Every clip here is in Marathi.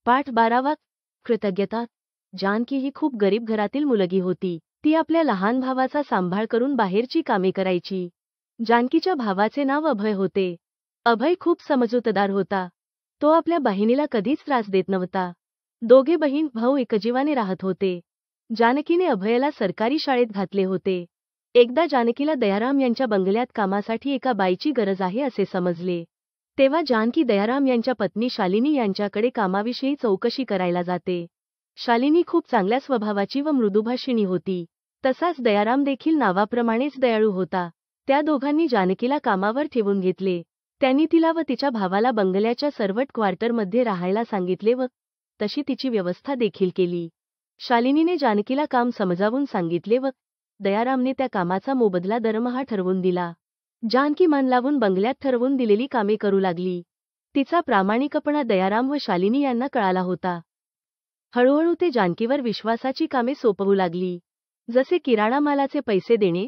पाठ 12वा. कृतज्ञता. जानकी ही खूप गरीब घरातील मुलगी होती. ती आपल्या लहान भावाचा सांभाळ करून बाहेरची कामे करायची. जानकीच्या भावाचे नाव अभय होते. अभय खूप समजूतदार होता. तो आपल्या बहिणीला कधीच त्रास देत नव्हता. दोघे बहीण भाऊ एकजीवाने राहत होते. जानकीने अभयला सरकारी शाळेत घातले होते. एकदा जानकीला दयाराम यांच्या बंगल्यात कामासाठी एका बाईची गरज आहे असे समजले. तेव्हा जानकी दयाराम यांच्या पत्नी शालिनी यांच्याकडे कामाविषयी चौकशी करायला जाते. शालिनी खूप चांगल्या स्वभावाची व मृदुभाषिणी होती. तसाच दयाराम देखील नावाप्रमाणेच दयाळू होता. त्या दोघांनी जानकीला कामावर ठेवून घेतले. त्यांनी तिला व तिच्या भावाला बंगल्याच्या सर्वट क्वार्टरमध्ये राहायला सांगितले व तशी तिची व्यवस्था देखील केली. शालिनीने जानकीला काम समजावून सांगितले व दयारामने त्या कामाचा मोबदला दरमहा ठरवून दिला. जानकी मन लावून बंगल्यात ठरवून दिलेली कामे करू लागली. तिचा प्रामाणिकपणा दयाराम व शालिनी यांना कळाला होता. हळूहळू ते जानकीवर विश्वासाची कामे सोपवू लागली. जसे किराणा मालाचे पैसे देणे,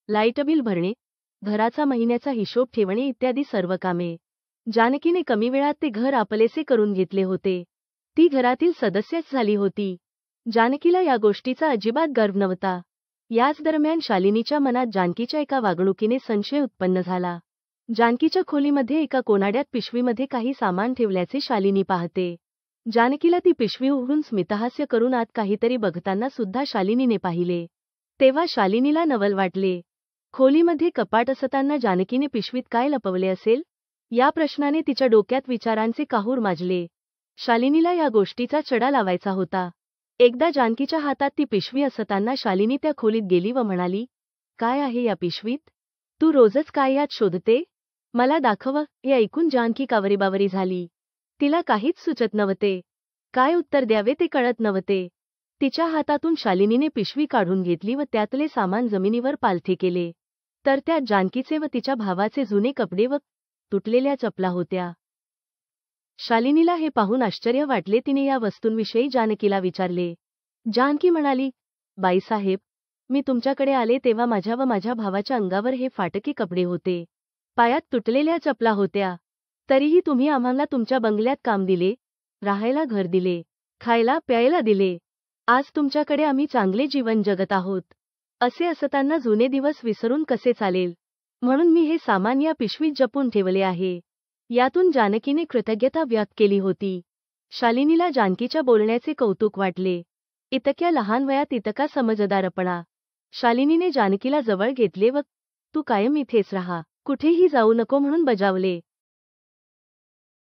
लाईट बिल भरणे, घराचा महिन्याचा हिशोब ठेवणे इत्यादी सर्व कामे. जानकीने कमी वेळात ते घर आपलेसे करून घेतले होते. ती घरातील सदस्यच झाली होती. जानकीला या गोष्टीचा अजिबात गर्व नव्हता. याच दरम्यान शालिनीच्या मनात जानकीच्या एका वागणुकीने संशय उत्पन्न झाला. जानकीच्या खोलीमध्ये एका कोनाड्यात पिशवीमध्ये काही सामान ठेवल्याचे शालिनी पाहते. जानकीला ती पिशवी उघडून स्मितहास्य करून आत काहीतरी बघताना सुद्धा शालिनीने पाहिले. तेव्हा शालिनीला नवल वाटले. खोलीमध्ये कपाट असताना जानकीने पिशवीत काय लपवले असेल या प्रश्नाने तिच्या डोक्यात विचारांचे काहूर माजले. शालिनीला या गोष्टीचा चढा लावायचा होता. एकदा जानकीच्या हातात ती पिशवी असताना शालिनी त्या खोलीत गेली व म्हणाली, "काय आहे या पिशवीत? तू रोजच काय यात शोधते? मला दाखव." हे ऐकून जानकी कावरीबावरी झाली. तिला काहीच सुचत नव्हते. काय उत्तर द्यावे ते कळत नव्हते. तिच्या हातातून शालिनीने पिशवी काढून घेतली व त्यातले सामान जमिनीवर पालथे केले. तर त्यात जानकीचे व तिच्या भावाचे जुने कपडे व तुटलेल्या चपला होत्या. शालिनीला हे पाहून आश्चर्य वाटले. तिने या वस्तूंविषयी जानकीला विचारले. जानकी म्हणाली, "बाईसाहेब, मी तुमच्याकडे आले तेव्हा माझ्या व माझ्या भावाच्या अंगावर हे फाटके कपडे होते. पायात तुटलेल्या चपला होत्या. तरीही तुम्ही आम्हाला तुमच्या बंगल्यात काम दिले, राहायला घर दिले, खायला प्यायला दिले. आज तुमच्याकडे आम्ही चांगले जीवन जगत आहोत. असे असताना जुने दिवस विसरून कसे चालेल? म्हणून मी हे सामान या पिशवीत जपून ठेवले आहे." यातून जानकीने कृतज्ञता व्यक्त केली होती. शालिनीला जानकीच्या बोलण्याचे कौतुक वाटले. इतक्या लहान वयात इतका समजदारपणा. शालिनीने जानकीला जवळ घेतले व "तू कायम इथेच राहा, कुठेही जाऊ नको" म्हणून बजावले.